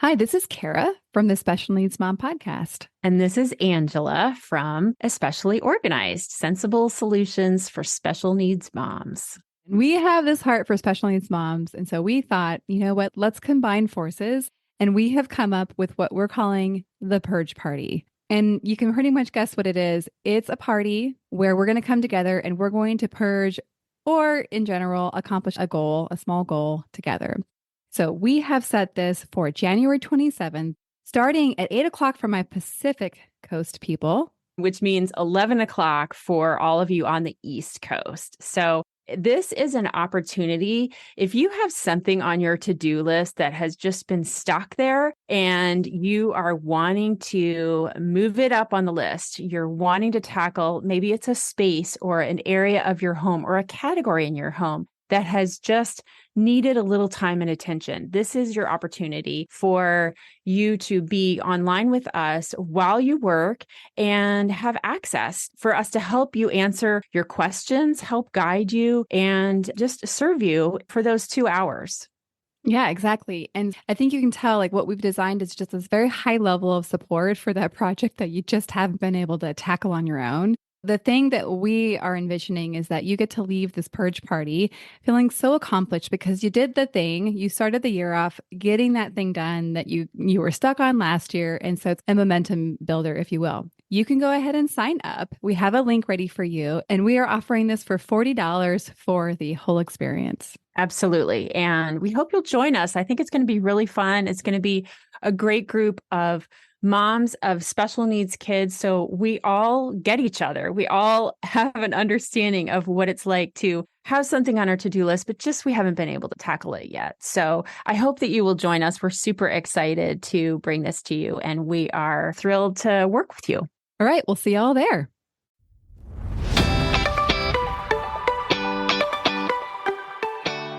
Hi, this is Kara from the Special Needs Mom podcast. And this is Angela from Especially Organized, Sensible Solutions for Special Needs Moms. We have this heart for special needs moms. And so we thought, you know what, let's combine forces. And we have come up with what we're calling the Purge Party. And you can pretty much guess what it is. It's a party where we're going to come together and we're going to purge or, in general, accomplish a goal, a small goal together. So we have set this for January 27th, starting at 8 o'clock for my Pacific Coast people. Which means 11 o'clock for all of you on the East Coast. So this is an opportunity. If you have something on your to-do list that has just been stuck there and you are wanting to move it up on the list, you're wanting to tackle, maybe it's a space or an area of your home or a category in your home that has just needed a little time and attention. This is your opportunity for you to be online with us while you work and have access for us to help you answer your questions, help guide you, and just serve you for those 2 hours. Yeah, exactly. And I think you can tell like what we've designed is just this very high level of support for that project that you just haven't been able to tackle on your own. The thing that we are envisioning is that you get to leave this purge party feeling so accomplished because you did the thing. You started the year off getting that thing done that you were stuck on last year. And so it's a momentum builder, if you will. You can go ahead and sign up. We have a link ready for you. And we are offering this for $40 for the whole experience. Absolutely. And we hope you'll join us. I think it's going to be really fun. It's going to be a great group of moms of special needs kids. So we all get each other. We all have an understanding of what it's like to have something on our to-do list, but just we haven't been able to tackle it yet. So I hope that you will join us. We're super excited to bring this to you, and we are thrilled to work with you. All right. We'll see you all there.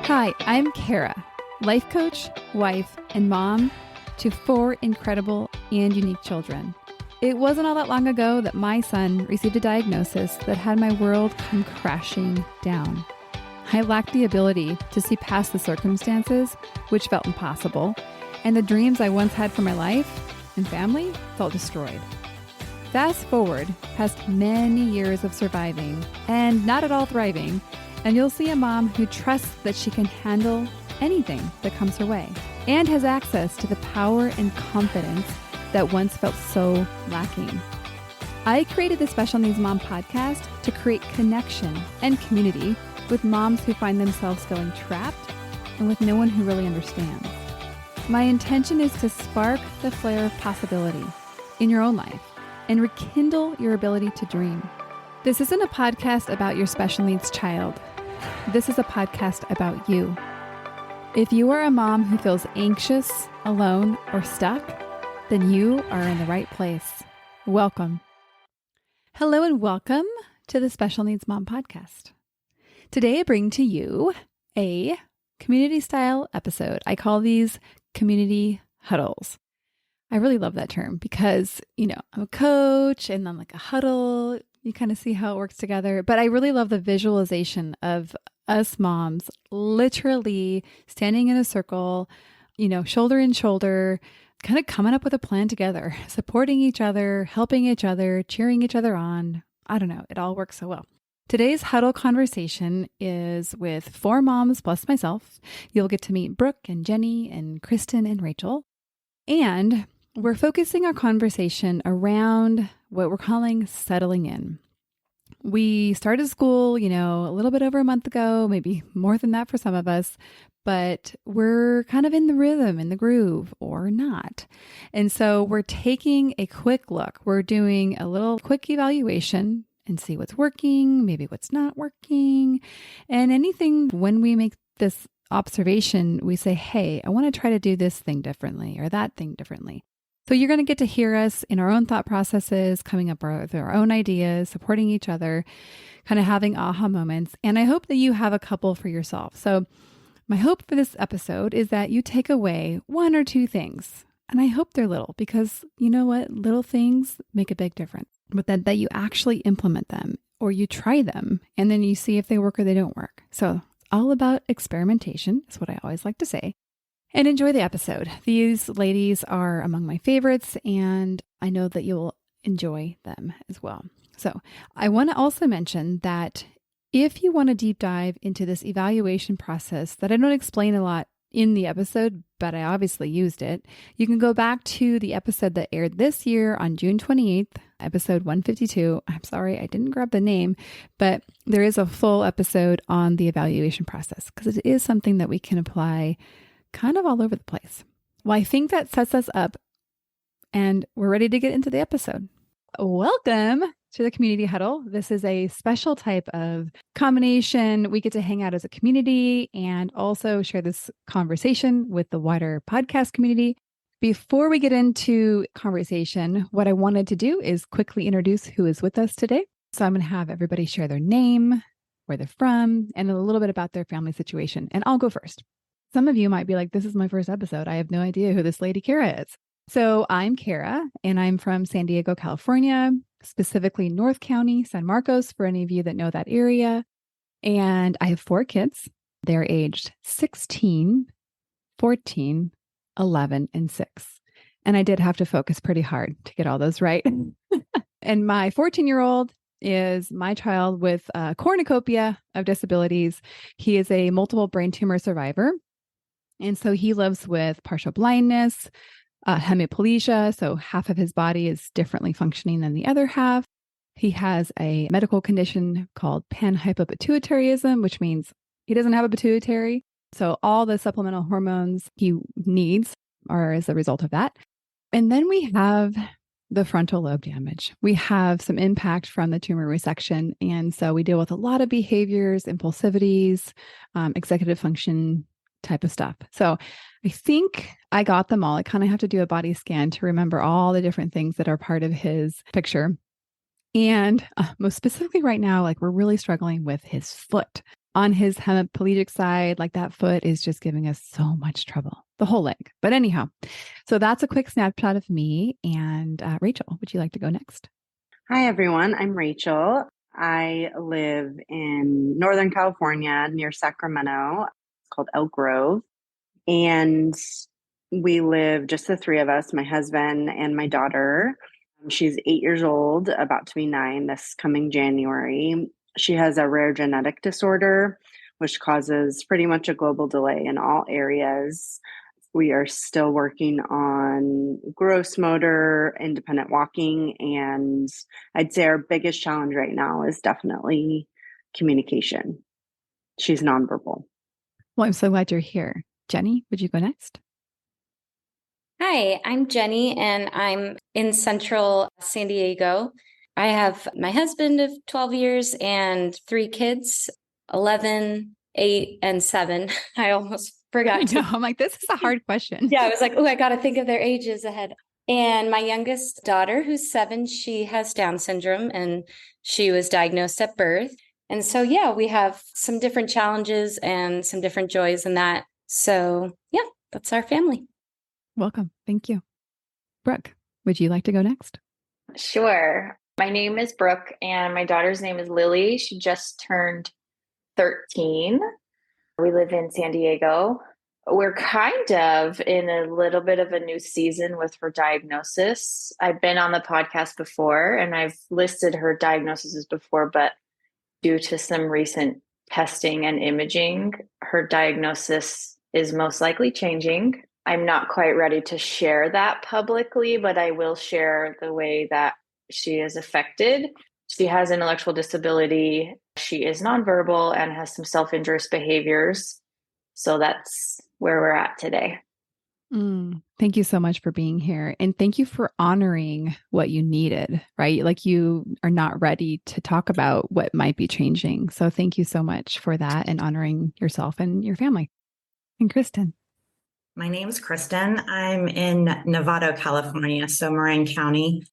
Hi, I'm Kara, life coach, wife, and mom to 4 incredible and unique children. It wasn't all that long ago that my son received a diagnosis that had my world come crashing down. I lacked the ability to see past the circumstances, which felt impossible, and the dreams I once had for my life and family felt destroyed. Fast forward past many years of surviving and not at all thriving, and you'll see a mom who trusts that she can handle anything that comes her way and has access to the power and confidence that once felt so lacking. I created the Special Needs Mom podcast to create connection and community with moms who find themselves feeling trapped and with no one who really understands. My intention is to spark the flare of possibility in your own life and rekindle your ability to dream. This isn't a podcast about your special needs child. This is a podcast about you. If you are a mom who feels anxious, alone, or stuck, then you are in the right place. Welcome. Hello and welcome to the Special Needs Mom podcast. Today I bring to you a community-style episode. I call these community huddles. I really love that term because, I'm a coach and then like a huddle, you kind of see how it works together. But I really love the visualization of us moms literally standing in a circle, shoulder in shoulder, kind of coming up with a plan together, supporting each other, helping each other, cheering each other on. I don't know. It all works so well. Today's huddle conversation is with 4 moms plus myself. You'll get to meet Brooke and Jenny and Kristen and Rachel. And we're focusing our conversation around what we're calling settling in. We started school, a little bit over a month ago, maybe more than that for some of us, but we're kind of in the rhythm, in the groove, or not. And so we're taking a quick look. We're doing a little quick evaluation and see what's working, maybe what's not working, and anything when we make this observation, we say, hey, I want to try to do this thing differently or that thing differently. So you're going to get to hear us in our own thought processes, coming up with our own ideas, supporting each other, kind of having aha moments. And I hope that you have a couple for yourself. So my hope for this episode is that you take away 1 or 2 things. And I hope they're little because you know what? Little things make a big difference. But that you actually implement them or you try them and then you see if they work or they don't work. So all about experimentation is what I always like to say. and enjoy the episode. These ladies are among my favorites, and I know that you'll enjoy them as well. So I want to also mention that if you want to deep dive into this evaluation process that I don't explain a lot in the episode, but I obviously used it, you can go back to the episode that aired this year on June 28th, episode 152. I'm sorry, I didn't grab the name, but there is a full episode on the evaluation process because it is something that we can apply kind of all over the place. Well, I think that sets us up, and we're ready to get into the episode. Welcome to the Community Huddle. This is a special type of combination. We get to hang out as a community and also share this conversation with the wider podcast community. Before we get into conversation, what I wanted to do is quickly introduce who is with us today. So I'm going to have everybody share their name, where they're from, and a little bit about their family situation. And I'll go first. Some of you might be like, this is my first episode. I have no idea who this lady Kara is. So I'm Kara, and I'm from San Diego, California, specifically North County, San Marcos, for any of you that know that area. And I have 4 kids. They're aged 16, 14, 11, and 6. And I did have to focus pretty hard to get all those right. And my 14-year-old is my child with a cornucopia of disabilities. He is a multiple brain tumor survivor. And so he lives with partial blindness, hemiplegia, so half of his body is differently functioning than the other half. He has a medical condition called panhypopituitarism, which means he doesn't have a pituitary. So all the supplemental hormones he needs are as a result of that. And then we have the frontal lobe damage. We have some impact from the tumor resection. And so we deal with a lot of behaviors, impulsivities, executive function type of stuff. So I think I got them all. I kind of have to do a body scan to remember all the different things that are part of his picture. And most specifically right now, like we're really struggling with his foot. On his hemiplegic side, like that foot is just giving us so much trouble, the whole leg. But anyhow, so that's a quick snapshot of me. And Rachel, would you like to go next? Hi, everyone. I'm Rachel. I live in Northern California near Sacramento. It's called Elk Grove. And we live just the 3 of us, my husband and my daughter. She's 8 years old, about to be 9 this coming January. She has a rare genetic disorder, which causes pretty much a global delay in all areas. We are still working on gross motor, independent walking, and I'd say our biggest challenge right now is definitely communication. She's nonverbal. Well, I'm so glad you're here. Jenny, would you go next? Hi, I'm Jenny, and I'm in central San Diego. I have my husband of 12 years and 3 kids, 11, 8, and 7. I almost forgot to. I'm like, this is a hard question. Yeah, I was like, oh, I got to think of their ages ahead. And my youngest daughter, who's 7, she has Down syndrome, and she was diagnosed at birth. And so, yeah, we have some different challenges and some different joys in that. So, yeah, that's our family. Welcome. Thank you. Brooke, would you like to go next? Sure. My name is Brooke, and my daughter's name is Lily. She just turned 13. We live in San Diego. We're kind of in a little bit of a new season with her diagnosis. I've been on the podcast before, and I've listed her diagnoses before, but due to some recent testing and imaging, her diagnosis is most likely changing. I'm not quite ready to share that publicly, but I will share the way that she is affected. She has intellectual disability. She is nonverbal and has some self-injurious behaviors. So that's where we're at today. Thank you so much for being here. And thank you for honoring what you needed, right? Like you are not ready to talk about what might be changing. So thank you so much for that and honoring yourself and your family. And Kristen. My name is Kristen. I'm in Novato, California, so Marin County.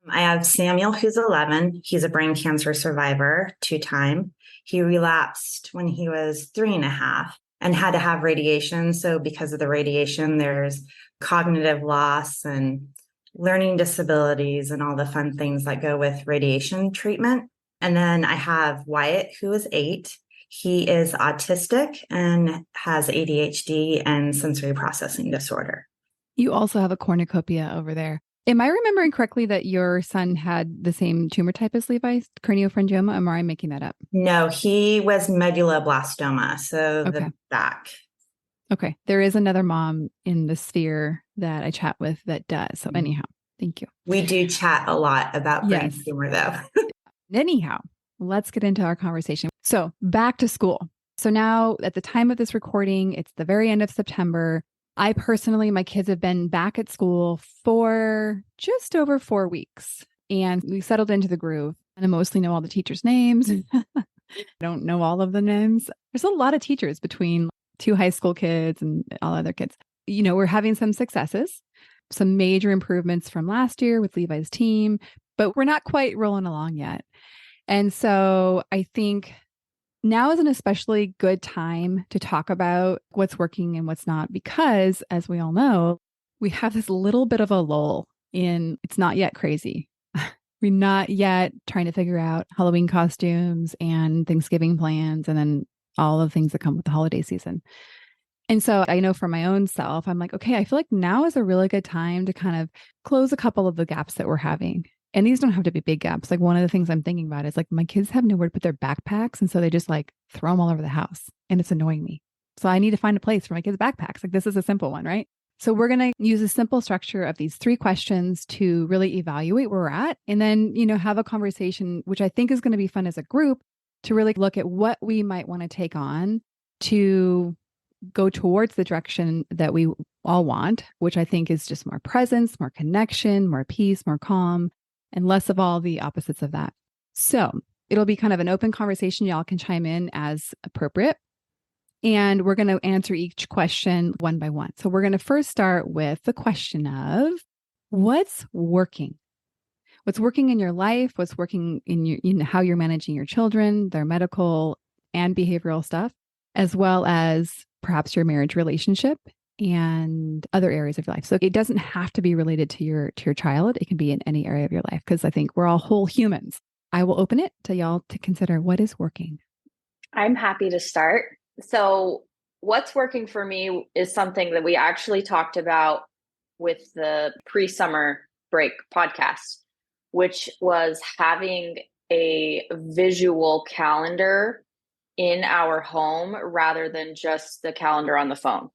I have Samuel, who's 11. He's a brain cancer survivor, 2-time. He relapsed when he was 3.5 and had to have radiation. So because of the radiation, there's cognitive loss and learning disabilities and all the fun things that go with radiation treatment. And then I have Wyatt, who is 8. He is autistic and has ADHD and sensory processing disorder. You also have a cornucopia over there. Am I remembering correctly that your son had the same tumor type as Levi's, craniopharyngioma? Am I making that up? No, he was medulloblastoma, so Okay. the back. Okay. There is another mom in the sphere that I chat with that does. So anyhow, thank you. We do chat a lot about brain Yes. tumor, though. Anyhow, let's get into our conversation. So back to school. So now at the time of this recording, it's the very end of September. I personally, my kids have been back at school for just over 4 weeks, and we settled into the groove. And I mostly know all the teachers' names. I don't know all of the names. There's a lot of teachers between 2 high school kids and all other kids. We're having some successes, some major improvements from last year with Levi's team, but we're not quite rolling along yet. And so I think now is an especially good time to talk about what's working and what's not, because as we all know, we have this little bit of a lull in it's not yet crazy. We're not yet trying to figure out Halloween costumes and Thanksgiving plans and then all the things that come with the holiday season. And so I know for my own self, I'm like, okay, I feel like now is a really good time to kind of close a couple of the gaps that we're having. And these don't have to be big gaps. Like one of the things I'm thinking about is like my kids have nowhere to put their backpacks. And so they just like throw them all over the house and it's annoying me. So I need to find a place for my kids' backpacks. Like this is a simple one, right? So we're going to use a simple structure of these 3 questions to really evaluate where we're at. And then, have a conversation, which I think is going to be fun as a group to really look at what we might want to take on to go towards the direction that we all want, which I think is just more presence, more connection, more peace, more calm, and less of all the opposites of that. So it'll be kind of an open conversation. Y'all can chime in as appropriate. And we're going to answer each question one by one. So we're going to first start with the question of what's working? What's working in your life? What's working in how you're managing your children, their medical and behavioral stuff, as well as perhaps your marriage relationship and other areas of your life. So it doesn't have to be related to your child. It can be in any area of your life because I think we're all whole humans. I will open it to y'all to consider what is working. I'm happy to start. So what's working for me is something that we actually talked about with the pre-summer break podcast, which was having a visual calendar in our home rather than just the calendar on the phone.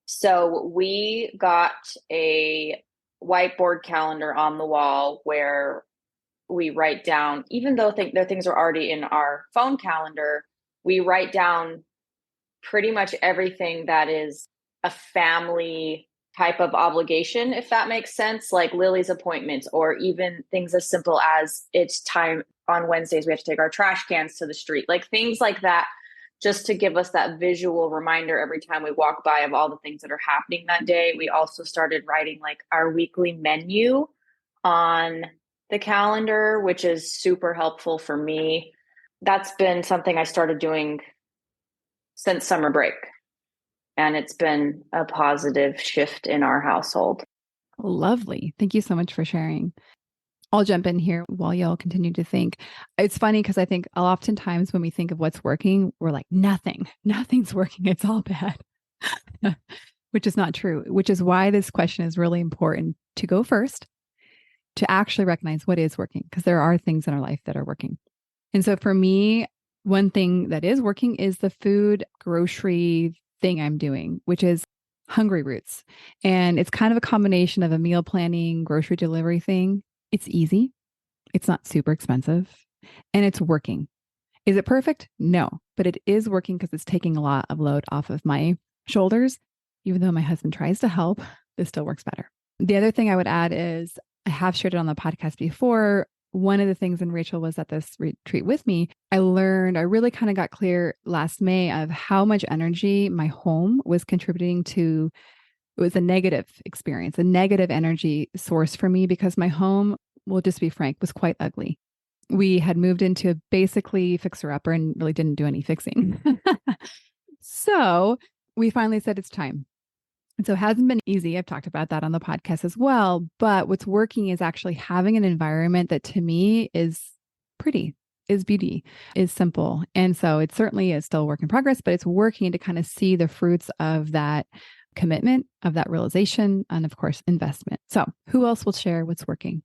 So we got a whiteboard calendar on the wall where we write down, even though the things are already in our phone calendar, we write down pretty much everything that is a family type of obligation, if that makes sense, like Lily's appointments, or even things as simple as it's time on Wednesdays, we have to take our trash cans to the street, like things like that, just to give us that visual reminder every time we walk by of all the things that are happening that day. We also started writing like our weekly menu on the calendar, which is super helpful for me. That's been something I started doing since summer break. And it's been a positive shift in our household. Lovely. Thank you so much for sharing. I'll jump in here while y'all continue to think. It's funny because I think oftentimes when we think of what's working, we're like, nothing's working. It's all bad, which is not true, which is why this question is really important to go first, to actually recognize what is working, because there are things in our life that are working. And so for me, one thing that is working is the food grocery thing I'm doing, which is Hungry Roots. And it's kind of a combination of a meal planning, grocery delivery thing. It's easy. It's not super expensive and it's working. Is it perfect? No, but it is working because it's taking a lot of load off of my shoulders. Even though my husband tries to help, this still works better. The other thing I would add is I have shared it on the podcast before. One of the things, and Rachel was at this retreat with me, I really kind of got clear last May of how much energy my home was contributing to. It was a negative experience, a negative energy source for me because my home, we'll just be frank, was quite ugly. We had moved into basically fixer-upper and really didn't do any fixing. So we finally said it's time. And so it hasn't been easy. I've talked about that on the podcast as well. But what's working is actually having an environment that to me is pretty. is beauty, is simple. And so it certainly is still a work in progress, but it's working to kind of see the fruits of that commitment, of that realization, and of course, investment. So who else will share what's working?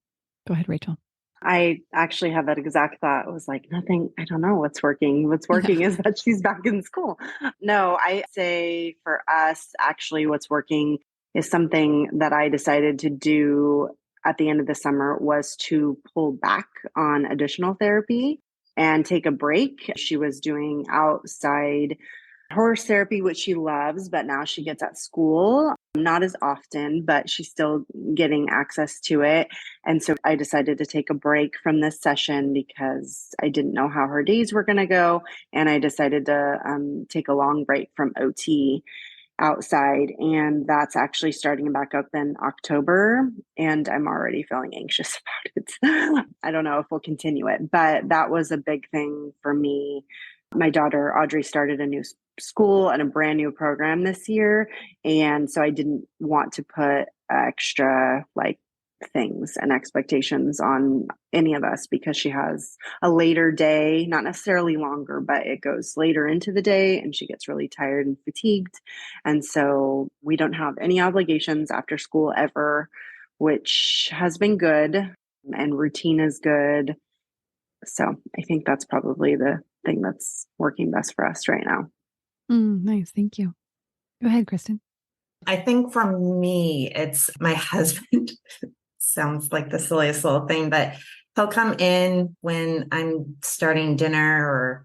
Go ahead, Rachel. I actually had that exact thought. I was like, nothing, I don't know what's working. What's working is that she's back in school. No, I say for us, actually, what's working is something that I decided to do at the end of the summer was to pull back on additional therapy and take a break. She was doing outside horse therapy, which she loves, but now she gets at school, not as often, but she's still getting access to it. And so I decided to take a break from this session because I didn't know how her days were going to go. And I decided to take a long break from OT outside. And that's actually starting back up in October. And I'm already feeling anxious about it. I don't know if we'll continue it, but that was a big thing for me. My daughter, Audrey, started a new school and a brand new program this year. And so I didn't want to put extra things and expectations on any of us because she has a later day, not necessarily longer, but it goes later into the day and she gets really tired and fatigued. And so we don't have any obligations after school ever, which has been good, and routine is good. So I think that's probably the thing that's working best for us right now. Nice. Thank you. Go ahead, Kristen. I think for me, it's my husband. Sounds like the silliest little thing, but he'll come in when I'm starting dinner, or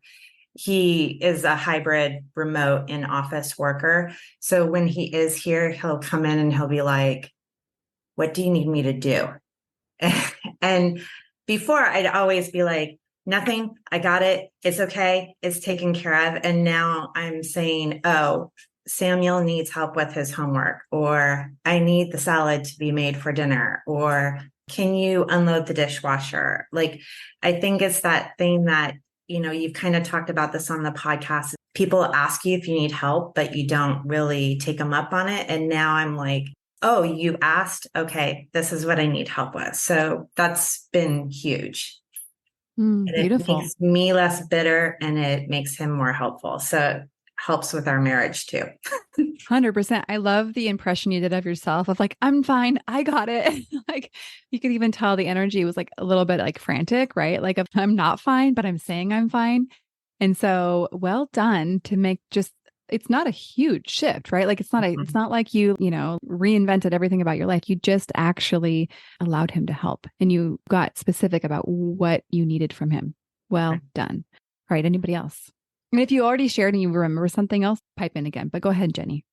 he is a hybrid remote in office worker. So when he is here, he'll come in and he'll be like, what do you need me to do? And before I'd always be like, nothing, I got it. It's okay. It's taken care of. And now I'm saying, oh, Samuel needs help with his homework, or I need the salad to be made for dinner, or can you unload the dishwasher? I think it's that thing that, you've kind of talked about this on the podcast. People ask you if you need help, but you don't really take them up on it. And now I'm like, oh, you asked? Okay, this is what I need help with. So that's been huge. And Beautiful. it makes me less bitter and it makes him more helpful. So it helps with our marriage too. 100%. I love the impression you did of yourself of I'm fine. I got it. You could even tell the energy was a little bit frantic, right? If I'm not fine, but I'm saying I'm fine. And so well done to make it's not a huge shift, right? It's not like you reinvented everything about your life. You just actually allowed him to help and you got specific about what you needed from him. Well done. All right. Anybody else? And if you already shared and you remember something else, pipe in again, but go ahead, Jenny.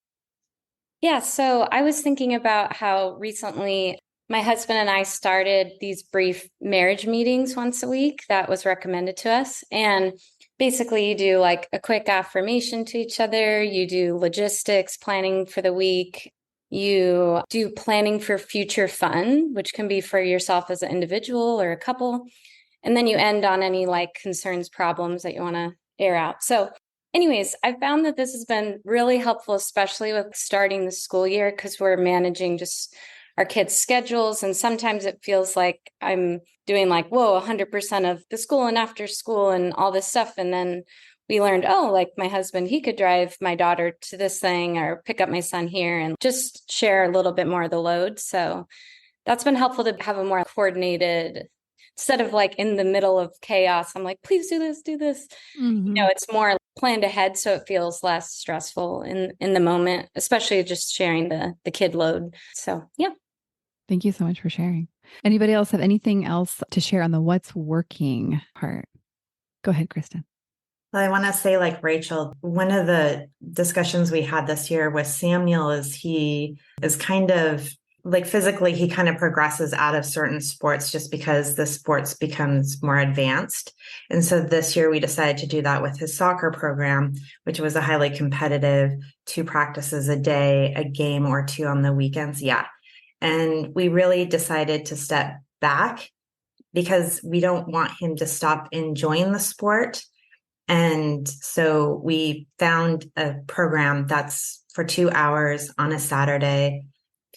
Yeah. So I was thinking about how recently my husband and I started these brief marriage meetings once a week that was recommended to us. And basically, you do a quick affirmation to each other. You do logistics, planning for the week. You do planning for future fun, which can be for yourself as an individual or a couple. And then you end on any concerns, problems that you want to air out. So anyways, I found that this has been really helpful, especially with starting the school year, because we're managing just our kids' schedules. And sometimes it feels like I'm doing 100% of the school and after school and all this stuff. And then we learned, my husband, he could drive my daughter to this thing or pick up my son here and just share a little bit more of the load. So that's been helpful to have a more coordinated, instead of in the middle of chaos, I'm please do this, do this. Mm-hmm. It's more planned ahead. So it feels less stressful in the moment, especially just sharing the kid load. So, yeah. Thank you so much for sharing. Anybody else have anything else to share on the what's working part? Go ahead, Kristen. Well, I want to say, Rachel, one of the discussions we had this year with Samuel is he is kind of physically, he kind of progresses out of certain sports just because the sports becomes more advanced. And so this year we decided to do that with his soccer program, which was a highly competitive 2 practices a day, a game or 2 on the weekends. Yeah. And we really decided to step back because we don't want him to stop enjoying the sport. And so we found a program that's for 2 hours on a Saturday.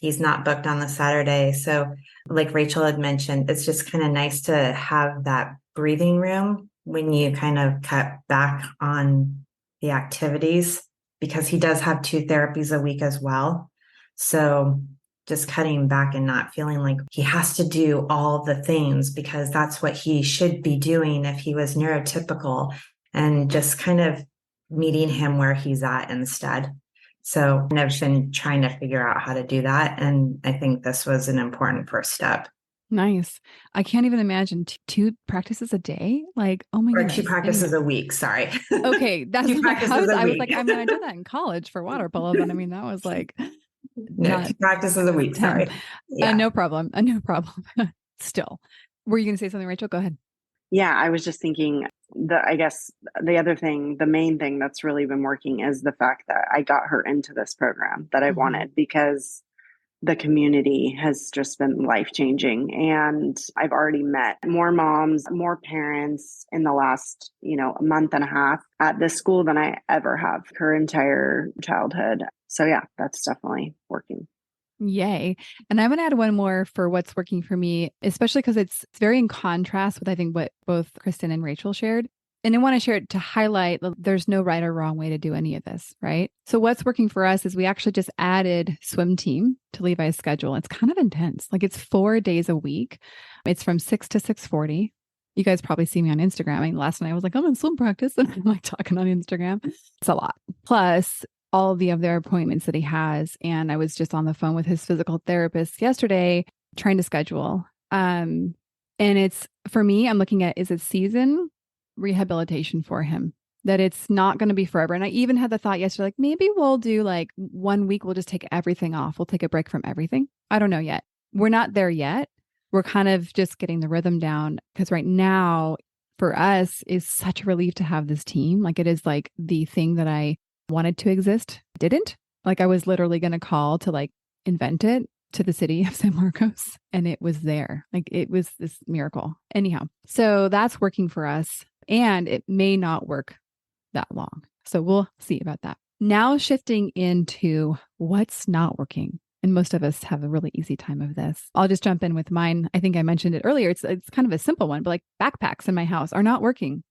He's not booked on the Saturday. So like Rachel had mentioned, it's just kind of nice to have that breathing room when you kind of cut back on the activities, because he does have 2 therapies a week as well. So just cutting back and not feeling like he has to do all the things because that's what he should be doing if he was neurotypical, and just kind of meeting him where he's at instead. So I've been trying to figure out how to do that. And I think this was an important first step. Nice. I can't even imagine two practices a day. Like, oh my Or goodness. 2 practices a week. Sorry. Okay. That's 2 like, practices a I was week. like, I mean, I did that in college for water polo, but I mean, that was like No, not 2 practices a week. 10. Sorry. Yeah. No problem. No problem. Still. Were you going to say something, Rachel? Go ahead. Yeah, I was just thinking I guess the other thing, the main thing that's really been working is the fact that I got her into this program that I wanted, because the community has just been life changing. And I've already met more moms, more parents in the last, a month and a half at this school than I ever have her entire childhood. So yeah, that's definitely working. Yay. And I'm going to add one more for what's working for me, especially because it's very in contrast with, I think, what both Kristen and Rachel shared. And I want to share it to highlight that there's no right or wrong way to do any of this, right? So what's working for us is we actually just added swim team to Levi's schedule. It's kind of intense. Like it's 4 days a week. It's from 6 to 6:40. You guys probably see me on Instagram. I mean, last night I was like, I'm in swim practice and I'm like talking on Instagram. It's a lot. Plus all of the other appointments that he has. And I was just on the phone with his physical therapist yesterday trying to schedule. And it's, for me, I'm looking at, is it season rehabilitation for him, that it's not going to be forever. And I even had the thought yesterday, like maybe we'll do like 1 week, we'll just take everything off. We'll take a break from everything. I don't know yet. We're not there yet. We're kind of just getting the rhythm down, because right now for us is such a relief to have this team. Like it is like the thing that I wanted to exist, didn't. Like I was literally going to call to like invent it to the city of San Marcos, and it was there. Like it was this miracle. Anyhow, so that's working for us, and it may not work that long. So we'll see about that. Now shifting into what's not working. And most of us have a really easy time of this. I'll just jump in with mine. I think I mentioned it earlier. It's kind of a simple one, but like backpacks in my house are not working.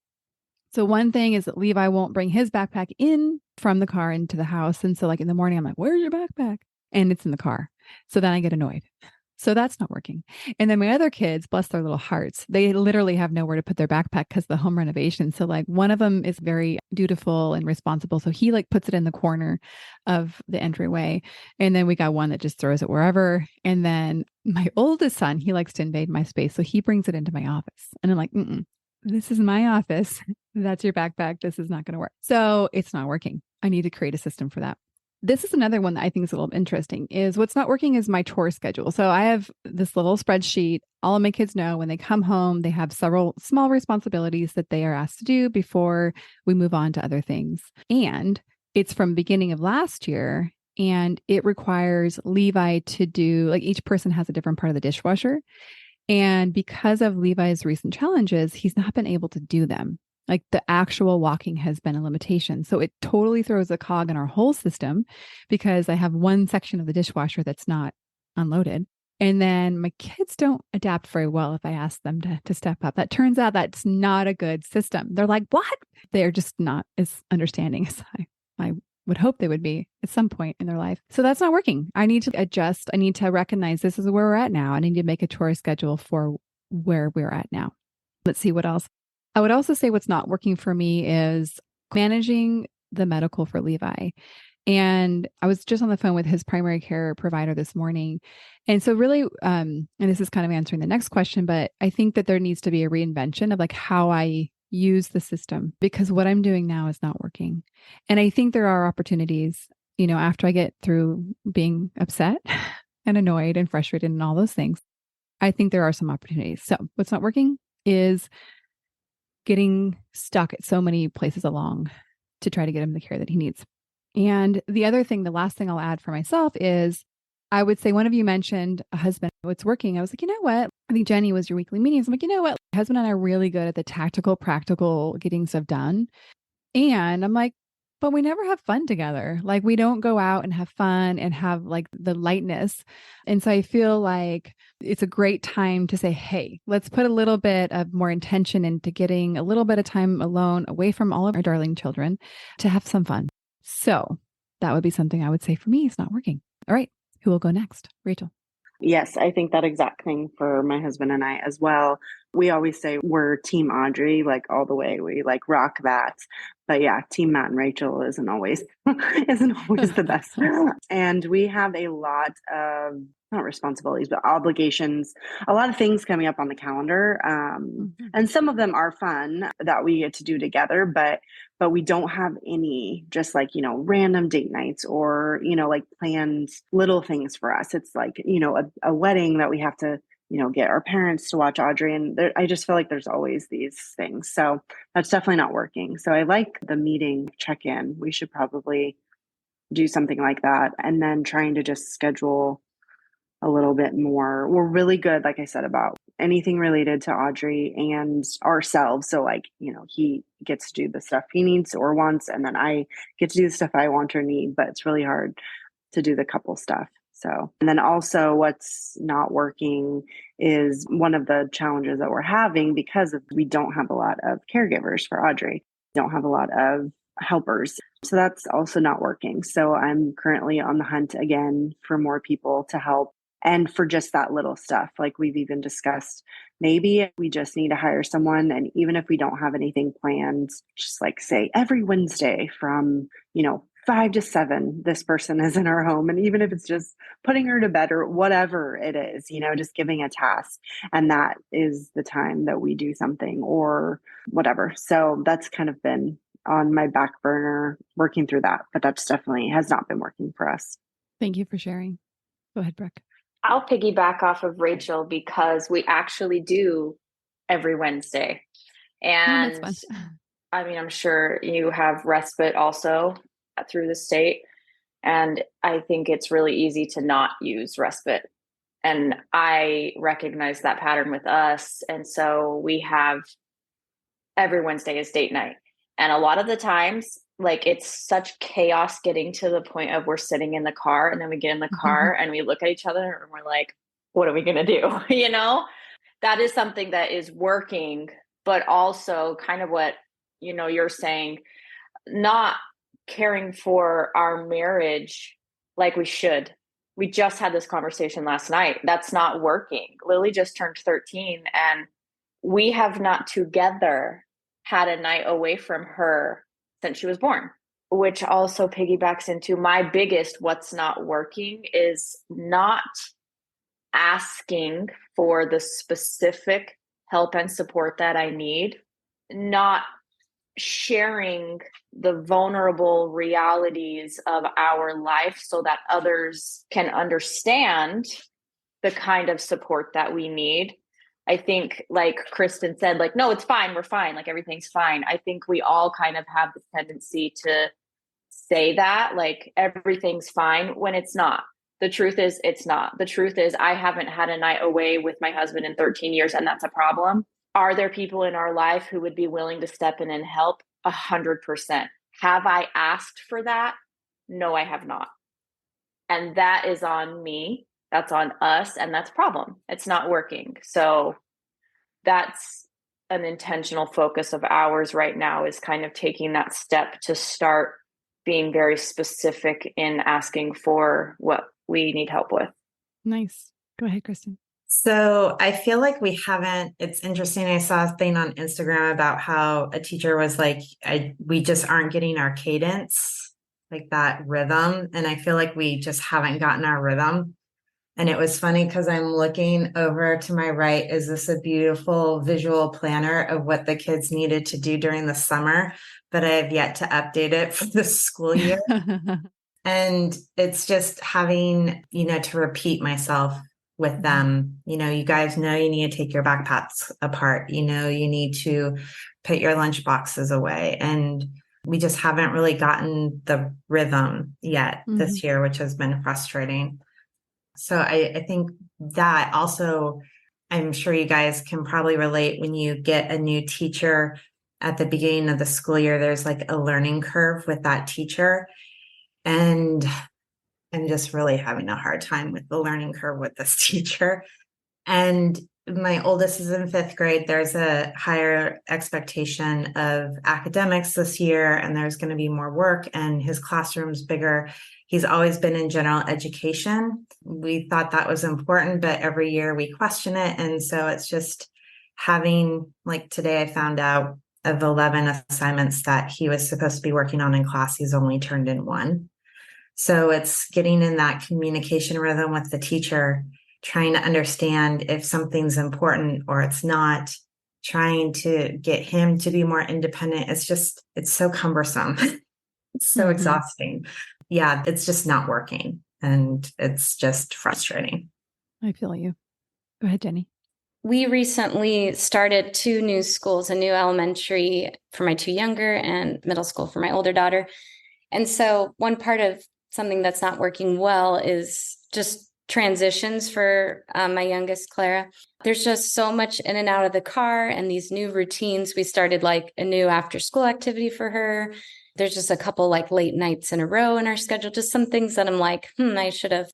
So one thing is that Levi won't bring his backpack in from the car into the house. And so like in the morning, I'm like, where's your backpack? And it's in the car. So then I get annoyed. So that's not working. And then my other kids, bless their little hearts, they literally have nowhere to put their backpack because the home renovation. So like one of them is very dutiful and responsible. So he like puts it in the corner of the entryway. And then we got one that just throws it wherever. And then my oldest son, he likes to invade my space. So he brings it into my office. And I'm like, this is my office. That's your backpack. This is not going to work. So it's not working. I need to create a system for that. This is another one that I think is a little interesting, is what's not working is my chore schedule. So I have this little spreadsheet. All of my kids know when they come home, they have several small responsibilities that they are asked to do before we move on to other things. And it's from beginning of last year, and it requires Levi to do, like each person has a different part of the dishwasher. And because of Levi's recent challenges, he's not been able to do them. Like the actual walking has been a limitation. So it totally throws a cog in our whole system, because I have one section of the dishwasher that's not unloaded. And then my kids don't adapt very well if I ask them to step up. That turns out that's not a good system. They're like, what? They're just not as understanding as I would hope they would be at some point in their life. So that's not working. I need to adjust. I need to recognize this is where we're at now. I need to make a chore schedule for where we're at now. Let's see what else. I would also say what's not working for me is managing the medical for Levi. And I was just on the phone with his primary care provider this morning. And so really, and this is kind of answering the next question, but I think that there needs to be a reinvention of like how I use the system, because what I'm doing now is not working. And I think there are opportunities, after I get through being upset and annoyed and frustrated and all those things, I think there are some opportunities. So what's not working is getting stuck at so many places along to try to get him the care that he needs. And the other thing, the last thing I'll add for myself is, I would say one of you mentioned a husband, what's working. I was like, you know what? I think Jenny was your weekly meetings. I'm like, you know what? My husband and I are really good at the tactical, practical getting stuff done. And I'm like, but we never have fun together. Like we don't go out and have fun and have like the lightness. And so I feel like it's a great time to say, hey, let's put a little bit of more intention into getting a little bit of time alone away from all of our darling children to have some fun. So that would be something I would say for me is not working. All right. Who will go next? Rachel. Yes, I think that exact thing for my husband and I as well. We always say we're Team Audrey, like all the way. We like rock that. But yeah, Team Matt and Rachel isn't always the best. And we have a lot of not responsibilities, but obligations, a lot of things coming up on the calendar. And some of them are fun that we get to do together, but we don't have any just like, random date nights or, like planned little things for us. It's like, a wedding that we have to, get our parents to watch Audrey. And I just feel like there's always these things. So that's definitely not working. So I like the meeting check-in. We should probably do something like that. And then trying to just schedule a little bit more. We're really good, like I said, about anything related to Audrey and ourselves. So like, he gets to do the stuff he needs or wants, and then I get to do the stuff I want or need, but it's really hard to do the couple stuff. So, and then also what's not working is one of the challenges that we're having because we don't have a lot of caregivers for Audrey, don't have a lot of helpers. So that's also not working. So I'm currently on the hunt again for more people to help. And for just that little stuff, like we've even discussed, maybe we just need to hire someone. And even if we don't have anything planned, just like say every Wednesday from, 5 to 7, this person is in our home. And even if it's just putting her to bed or whatever it is, just giving a task. And that is the time that we do something or whatever. So that's kind of been on my back burner, working through that. But that's definitely has not been working for us. Thank you for sharing. Go ahead, Brooke. I'll piggyback off of Rachel because we actually do every Wednesday. And that's fun. I mean, I'm sure you have respite also through the state. And I think it's really easy to not use respite. And I recognize that pattern with us. And so we have every Wednesday is date night. And a lot of the times, like it's such chaos getting to the point of we're sitting in the car and then we get in the car and we look at each other and we're like, what are we going to do? That is something that is working, but also kind of what, you're saying, not caring for our marriage like we should. We just had this conversation last night. That's not working. Lily just turned 13 and we have not together had a night away from her since she was born, which also piggybacks into my biggest what's not working is not asking for the specific help and support that I need, not sharing the vulnerable realities of our life so that others can understand the kind of support that we need. I think like Kristen said, like, no, it's fine. We're fine. Like everything's fine. I think we all kind of have the tendency to say that like everything's fine when it's not. The truth is it's not. The truth is I haven't had a night away with my husband in 13 years and that's a problem. Are there people in our life who would be willing to step in and help? 100%. Have I asked for that? No, I have not. And that is on me. That's on us. And that's a problem. It's not working. So that's an intentional focus of ours right now is kind of taking that step to start being very specific in asking for what we need help with. Nice. Go ahead, Kristen. So I feel like it's interesting. I saw a thing on Instagram about how a teacher was like, we just aren't getting our cadence, like that rhythm. And I feel like we just haven't gotten our rhythm. And it was funny because I'm looking over to my right. Is this a beautiful visual planner of what the kids needed to do during the summer? But I have yet to update it for the school year. And it's just having, to repeat myself with them. You guys know you need to take your backpacks apart. You need to put your lunch boxes away. And we just haven't really gotten the rhythm yet this year, which has been frustrating. So I think that also, I'm sure you guys can probably relate when you get a new teacher at the beginning of the school year, there's like a learning curve with that teacher. And I'm just really having a hard time with the learning curve with this teacher. And my oldest is in 5th grade. There's a higher expectation of academics this year, and there's going to be more work, and his classroom's bigger. He's always been in general education. We thought that was important, but every year we question it. And so it's just having, like today, I found out of 11 assignments that he was supposed to be working on in class, he's only turned in 1. So it's getting in that communication rhythm with the teacher, trying to understand if something's important or it's not, trying to get him to be more independent. It's so cumbersome. It's so exhausting. Yeah, it's just not working. And it's just frustrating. I feel you. Go ahead, Jenny. We recently started 2 new schools, a new elementary for my 2 younger and middle school for my older daughter. And so one part of something that's not working well is just transitions for my youngest, Clara. There's just so much in and out of the car and these new routines. We started like a new after school activity for her. There's just a couple like late nights in a row in our schedule, just some things that I'm like, I should have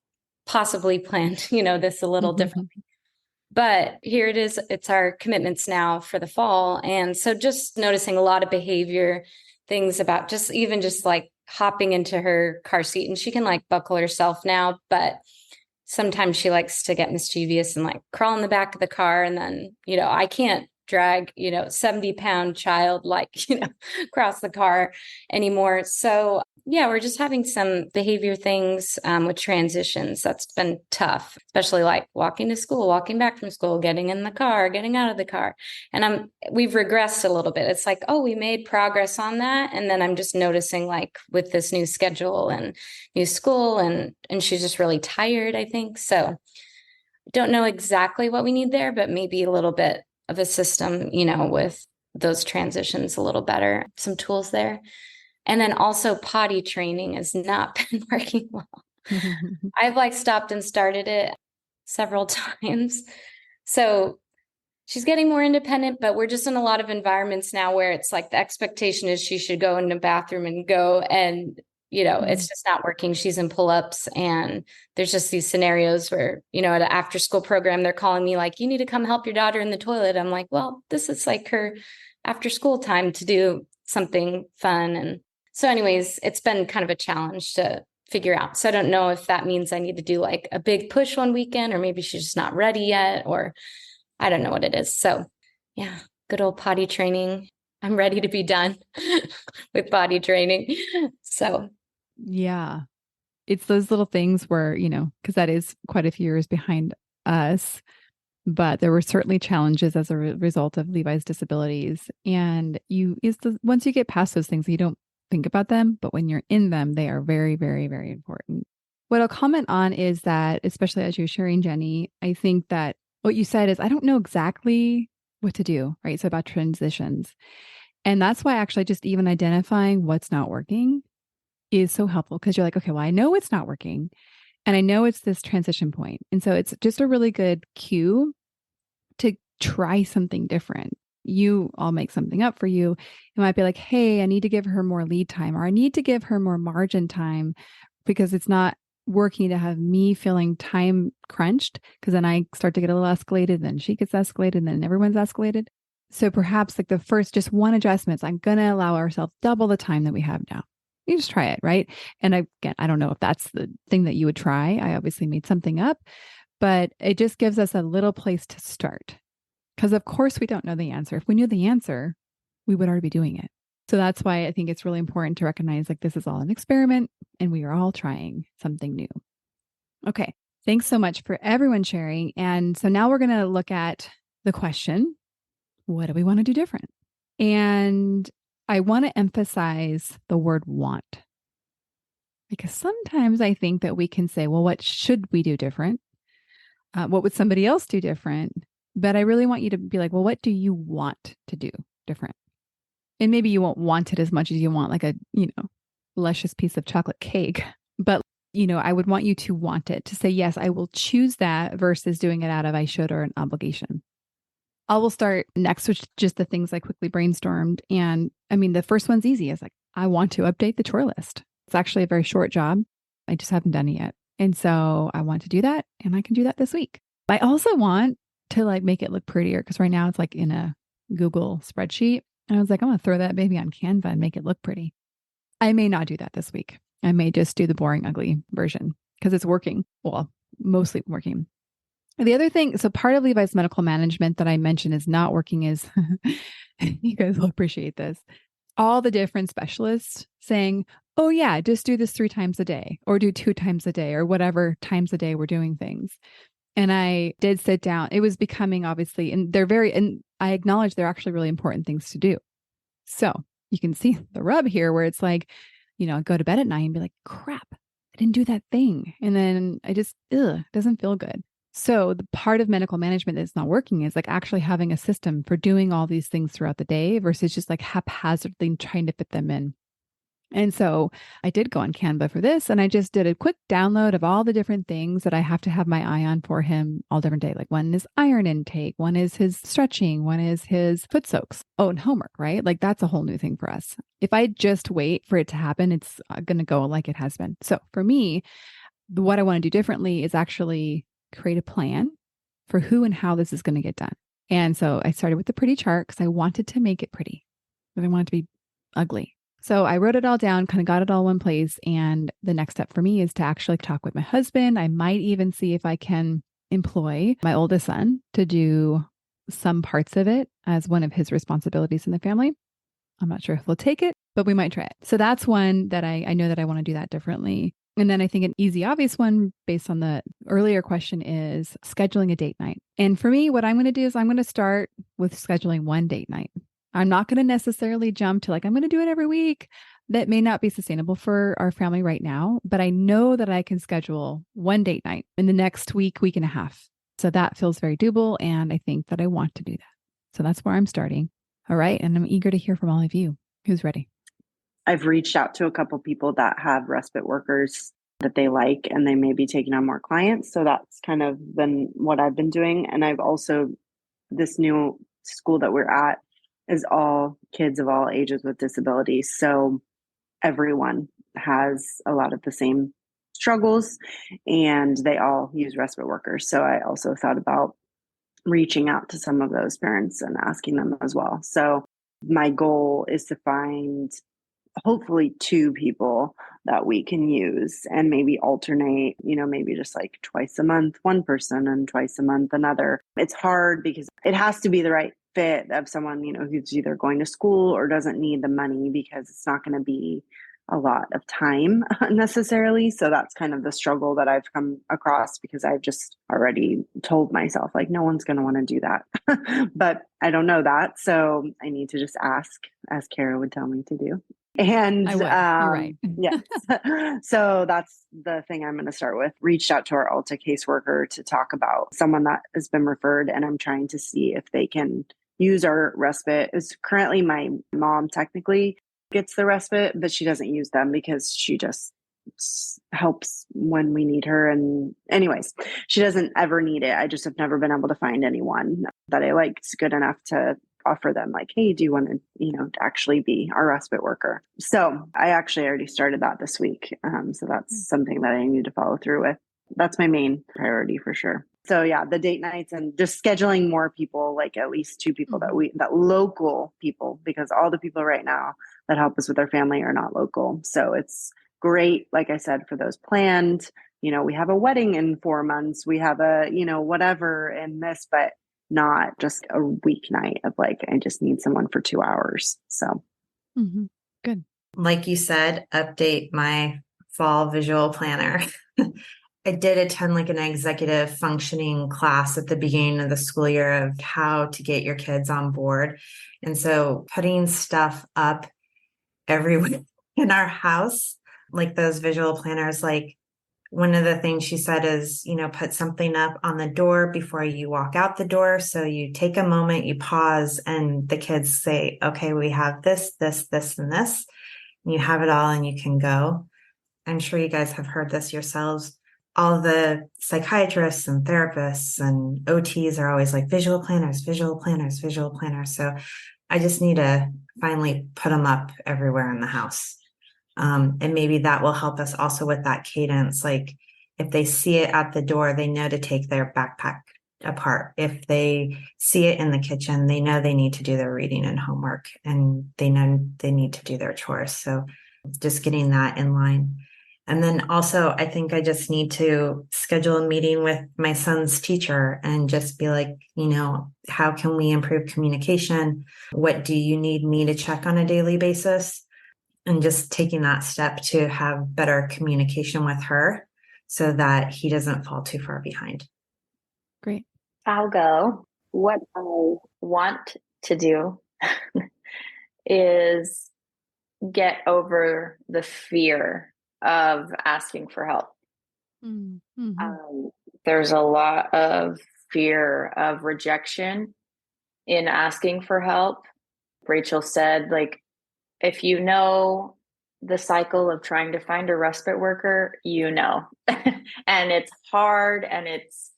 possibly planned, this a little differently. But here it is. It's our commitments now for the fall. And so just noticing a lot of behavior, things about just like hopping into her car seat, and she can like buckle herself now, but sometimes she likes to get mischievous and like crawl in the back of the car. And then, I can't drag, 70-pound child, like, across the car anymore. So yeah, we're just having some behavior things with transitions. That's been tough, especially like walking to school, walking back from school, getting in the car, getting out of the car. And we've regressed a little bit. It's like, oh, we made progress on that. And then I'm just noticing like with this new schedule and new school and she's just really tired, I think. So don't know exactly what we need there, but maybe a little bit of a system, with those transitions a little better, some tools there. And then also potty training has not been working well. I've like stopped and started it several times. So she's getting more independent, but we're just in a lot of environments now where it's like the expectation is she should go in the bathroom and go, and it's just not working. She's in pull-ups, and there's just these scenarios where, at an after school program, they're calling me like, you need to come help your daughter in the toilet. I'm like, well, this is like her after school time to do something fun. And so anyways, it's been kind of a challenge to figure out. So I don't know if that means I need to do like a big push one weekend, or maybe she's just not ready yet, or I don't know what it is. So yeah, good old potty training. I'm ready to be done with potty training. So yeah, it's those little things where, because that is quite a few years behind us, but there were certainly challenges as a result of Levi's disabilities. And once you get past those things, you don't think about them, but when you're in them, they are very, very, very important. What I'll comment on is that, especially as you're sharing, Jenny, I think that what you said is, I don't know exactly what to do, right? So about transitions. And that's why actually just even identifying what's not working is so helpful, because you're like, okay, well, I know it's not working and I know it's this transition point. And so it's just a really good cue to try something different. I'll make something up for you. It might be like, hey, I need to give her more lead time, or I need to give her more margin time, because it's not working to have me feeling time crunched, because then I start to get a little escalated, then she gets escalated, and then everyone's escalated. So perhaps like the first, just one adjustment is I'm going to allow ourselves double the time that we have now. You just try it, right? And again, I don't know if that's the thing that you would try. I obviously made something up, but it just gives us a little place to start. Because of course we don't know the answer. If we knew the answer, we would already be doing it. So that's why I think it's really important to recognize like this is all an experiment and we are all trying something new. Okay. Thanks so much for everyone sharing. And so now we're going to look at the question, what do we want to do different? And I want to emphasize the word want, because sometimes I think that we can say, well, what should we do different? What would somebody else do different? But I really want you to be like, well, what do you want to do different? And maybe you won't want it as much as you want like a, luscious piece of chocolate cake. But, I would want you to want it, to say, yes, I will choose that versus doing it out of I should or an obligation. I will start next with just the things I quickly brainstormed. And I mean, the first one's easy. It's like, I want to update the chore list. It's actually a very short job. I just haven't done it yet. And so I want to do that, and I can do that this week. I also want to like make it look prettier, because right now it's like in a Google spreadsheet. And I was like, I'm going to throw that baby on Canva and make it look pretty. I may not do that this week. I may just do the boring, ugly version because it's working. Well, mostly working. The other thing, so part of Levi's medical management that I mentioned is not working is, you guys will appreciate this, all the different specialists saying, oh yeah, just do this 3 times a day or do 2 times a day or whatever times a day we're doing things. And I did sit down. It was becoming obviously, and I acknowledge they're actually really important things to do. So you can see the rub here where it's like, go to bed at night and be like, crap, I didn't do that thing. And then I just, it doesn't feel good. So the part of medical management that's not working is like actually having a system for doing all these things throughout the day versus just like haphazardly trying to fit them in. And so I did go on Canva for this, and I just did a quick download of all the different things that I have to have my eye on for him all different day. Like one is iron intake, one is his stretching, one is his foot soaks. Oh, and homework, right? Like that's a whole new thing for us. If I just wait for it to happen, it's going to go like it has been. So for me, what I want to do differently is actually create a plan for who and how this is going to get done. And so I started with the pretty chart because I wanted to make it pretty. I didn't want it to be ugly. So I wrote it all down, kind of got it all in one place. And the next step for me is to actually talk with my husband. I might even see if I can employ my oldest son to do some parts of it as one of his responsibilities in the family. I'm not sure if he'll take it, but we might try it. So that's one that I know that I want to do that differently. And then I think an easy, obvious one based on the earlier question is scheduling a date night. And for me, what I'm going to do is I'm going to start with scheduling one date night. I'm not going to necessarily jump to like, I'm going to do it every week. That may not be sustainable for our family right now, but I know that I can schedule one date night in the next week and a half. So that feels very doable. And I think that I want to do that. So that's where I'm starting. All right. And I'm eager to hear from all of you. Who's ready? I've reached out to a couple people that have respite workers that they like, and they may be taking on more clients. So that's kind of been what I've been doing. And I've also, this new school that we're at is all kids of all ages with disabilities. So everyone has a lot of the same struggles, and they all use respite workers. So I also thought about reaching out to some of those parents and asking them as well. So my goal is to find hopefully 2 people that we can use and maybe alternate, maybe just like twice a month, one person, and twice a month, another. It's hard because it has to be the right fit of someone, who's either going to school or doesn't need the money, because it's not going to be a lot of time necessarily. So that's kind of the struggle that I've come across, because I've just already told myself like, no one's going to want to do that, but I don't know that. So I need to just ask, as Kara would tell me to do. And You're right. Yes. So that's the thing I'm going to start with. Reached out to our Alta caseworker to talk about someone that has been referred, and I'm trying to see if they can use our respite. Is currently my mom technically gets the respite, but she doesn't use them because she just helps when we need her. And anyways, she doesn't ever need it. I just have never been able to find anyone that I liked good enough to offer them like, hey, do you want to, actually be our respite worker? So I actually already started that this week. So that's something that I need to follow through with. That's my main priority for sure. So yeah, the date nights and just scheduling more people, like at least 2 people that local people, because all the people right now that help us with our family are not local. So it's great. Like I said, for those planned, we have a wedding in 4 months, we have a, whatever in this, but not just a weeknight of like, I just need someone for 2 hours. So Good. Like you said, update my fall visual planner. I did attend like an executive functioning class at the beginning of the school year of how to get your kids on board. And so putting stuff up everywhere in our house, like those visual planners, like one of the things she said is, put something up on the door before you walk out the door. So you take a moment, you pause, and the kids say, okay, we have this, this, this, and this. And you have it all and you can go. I'm sure you guys have heard this yourselves. all the psychiatrists and therapists and OTs are always like visual planners, visual planners, visual planners. So I just need to finally put them up everywhere in the house. And maybe that will help us also with that cadence. Like if they see it at the door, they know to take their backpack apart. If they see it in the kitchen, they know they need to do their reading and homework, and they know they need to do their chores. So just getting that in line. And then also, I think I just need to schedule a meeting with my son's teacher and just be like, how can we improve communication? What do you need me to check on a daily basis? And just taking that step to have better communication with her so that he doesn't fall too far behind. Great. I'll go. What I want to do is get over the fear of asking for help. Mm-hmm. There's a lot of fear of rejection in asking for help. Rachel said, like, if you know the cycle of trying to find a respite worker, and it's hard and it's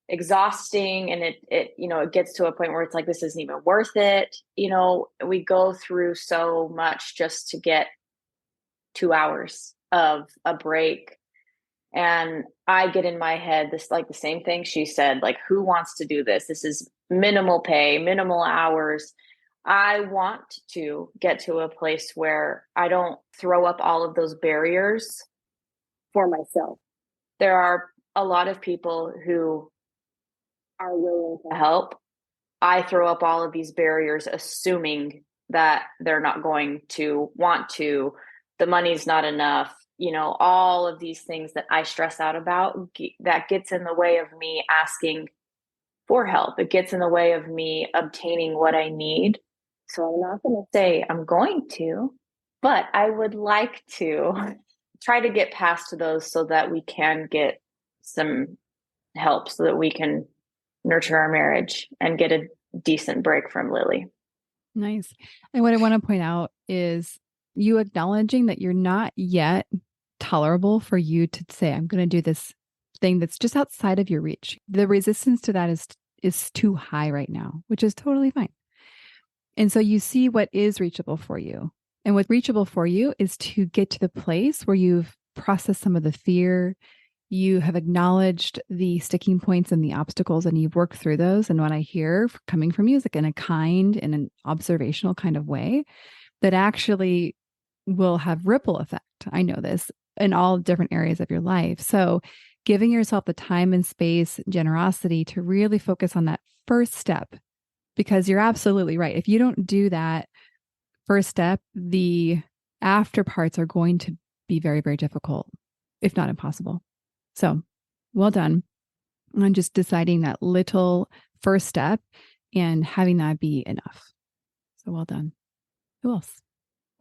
exhausting, and it gets to a point where it's like, this isn't even worth it. We go through so much just to get 2 hours of a break. And I get in my head this, like the same thing she said, like, who wants to do this? This is minimal pay, minimal hours. I want to get to a place where I don't throw up all of those barriers for myself. There are a lot of people who are willing to help. I throw up all of these barriers, assuming that they're not going to want to, the money's not enough, all of these things that I stress out about, that gets in the way of me asking for help. It gets in the way of me obtaining what I need. So I'm not going to say I'm going to, but I would like to try to get past those so that we can get some help, so that we can nurture our marriage and get a decent break from Lily. Nice. And what I want to point out is you acknowledging that you're not yet tolerable for you to say, I'm going to do this thing that's just outside of your reach. The resistance to that is too high right now, which is totally fine. And so you see what is reachable for you. And what's reachable for you is to get to the place where you've processed some of the fear, you have acknowledged the sticking points and the obstacles, and you've worked through those. And what I hear coming from you is like in a kind and an observational kind of way that actually will have ripple effect. I know this in all different areas of your life. So giving yourself the time and space, generosity to really focus on that first step, because you're absolutely right. If you don't do that first step, the after parts are going to be very, very difficult, if not impossible. So well done on just deciding that little first step and having that be enough. So well done. Who else?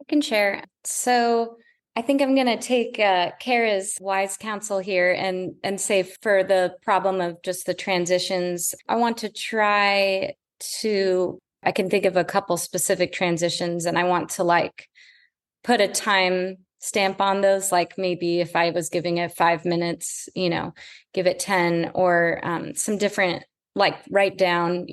I can share. So I think I'm going to take Kara's wise counsel here and say, for the problem of just the transitions, I want to try to, I can think of a couple specific transitions, and I want to put a time stamp on those. Like maybe if I was giving it 5 minutes, give it 10, or some different, write down,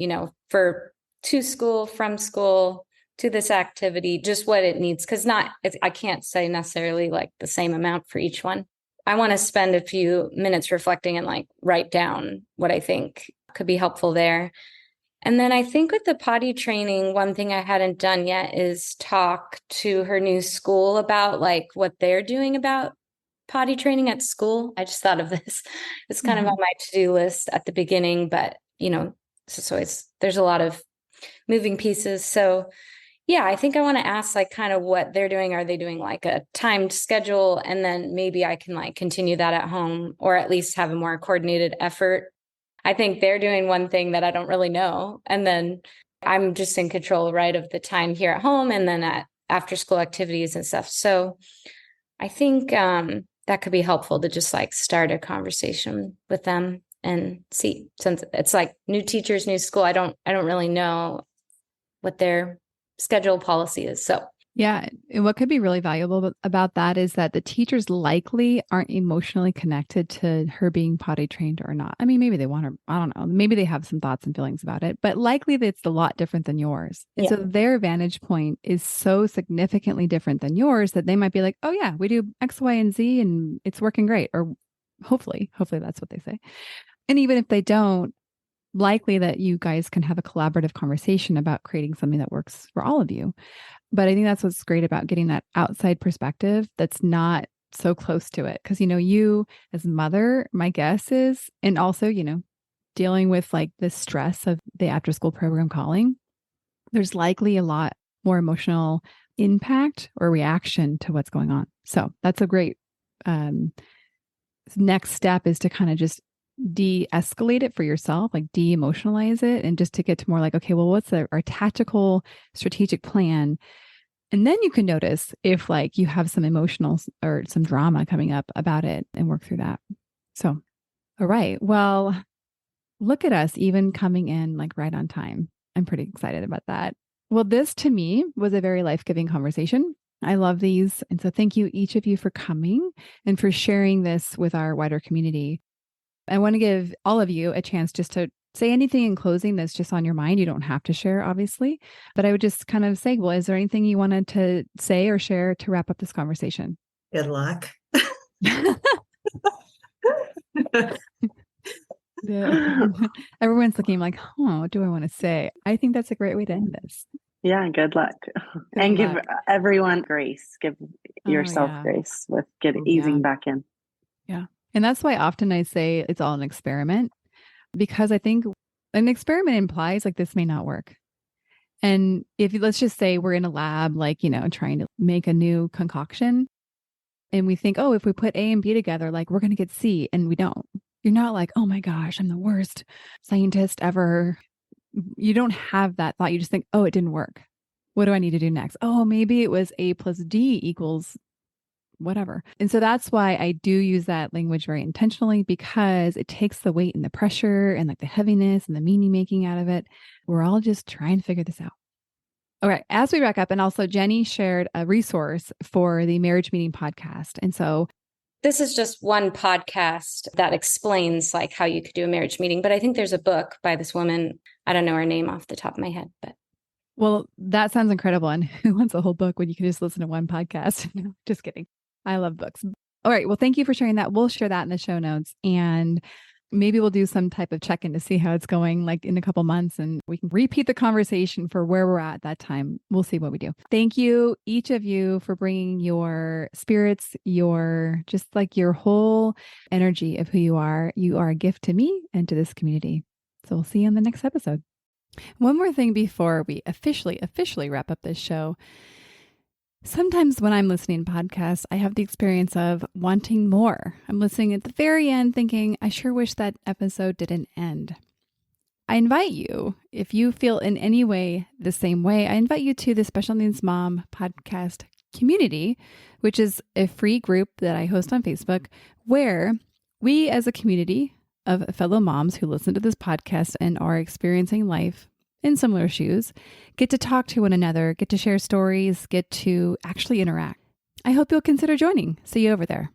for to school, from school, to this activity, just what it needs. Because I can't say necessarily the same amount for each one. I want to spend a few minutes reflecting and write down what I think could be helpful there. And then I think with the potty training, one thing I hadn't done yet is talk to her new school about what they're doing about potty training at school. I just thought of this. It's kind of on my to-do list at the beginning, but there's a lot of moving pieces. So yeah, I think I want to ask kind of what they're doing. Are they doing a timed schedule? And then maybe I can continue that at home, or at least have a more coordinated effort. I think they're doing one thing that I don't really know. And then I'm just in control, right, of the time here at home and then at after school activities and stuff. So I think that could be helpful to just start a conversation with them and see, since it's new teachers, new school. I don't really know what their schedule policy is. So Yeah. And what could be really valuable about that is that the teachers likely aren't emotionally connected to her being potty trained or not. I mean, maybe they want her, I don't know. Maybe they have some thoughts and feelings about it, but likely it's a lot different than yours. And so their vantage point is so significantly different than yours that they might be like, oh, yeah, we do X, Y, and Z and it's working great. Or hopefully that's what they say. And even if they don't, likely that you guys can have a collaborative conversation about creating something that works for all of you. But I think that's what's great about getting that outside perspective that's not so close to it. Because, you as mother, my guess is, and also, dealing with like the stress of the after school program calling, there's likely a lot more emotional impact or reaction to what's going on. So that's a great next step, is to kind of just de-escalate it for yourself, like de-emotionalize it, and just to get to more like, okay, well, what's our tactical strategic plan? And then you can notice if like you have some emotional or some drama coming up about it and work through that. So, all right. Well, look at us even coming in like right on time. I'm pretty excited about that. Well, this to me was a very life-giving conversation. I love these. And so thank you, each of you, for coming and for sharing this with our wider community. I want to give all of you a chance just to say anything in closing that's just on your mind. You don't have to share, obviously, but I would just kind of say, well, is there anything you wanted to say or share to wrap up this conversation? Good luck. Everyone's looking like, oh, what do I want to say? I think that's a great way to end this. Yeah, good luck. And give everyone grace. Give yourself grace with easing back in. Yeah. And that's why often I say it's all an experiment, because I think an experiment implies like this may not work. And if let's just say we're in a lab, like, trying to make a new concoction, and we think, oh, if we put A and B together, like we're going to get C, and we don't. You're not like, oh my gosh, I'm the worst scientist ever. You don't have that thought. You just think, oh, it didn't work. What do I need to do next? Oh, maybe it was A plus D equals whatever. And so that's why I do use that language very intentionally, because it takes the weight and the pressure and like the heaviness and the meaning making out of it. We're all just trying to figure this out. All right. As we wrap up, and also Jenny shared a resource for the Marriage Meeting podcast. And so this is just one podcast that explains like how you could do a marriage meeting. But I think there's a book by this woman. I don't know her name off the top of my head, but. Well, that sounds incredible. And who wants a whole book when you can just listen to one podcast? No, just kidding. I love books. All right. Well, thank you for sharing that. We'll share that in the show notes, and maybe we'll do some type of check-in to see how it's going like in a couple months, and we can repeat the conversation for where we're at that time. We'll see what we do. Thank you, each of you, for bringing your spirits, your whole energy of who you are. You are a gift to me and to this community. So we'll see you on the next episode. One more thing before we officially wrap up this show. Sometimes when I'm listening to podcasts, I have the experience of wanting more. I'm listening at the very end thinking, I sure wish that episode didn't end. I invite you, if you feel in any way the same way, I invite you to the Special Needs Mom podcast community, which is a free group that I host on Facebook, where we as a community of fellow moms who listen to this podcast and are experiencing life in similar shoes, get to talk to one another, get to share stories, get to actually interact. I hope you'll consider joining. See you over there.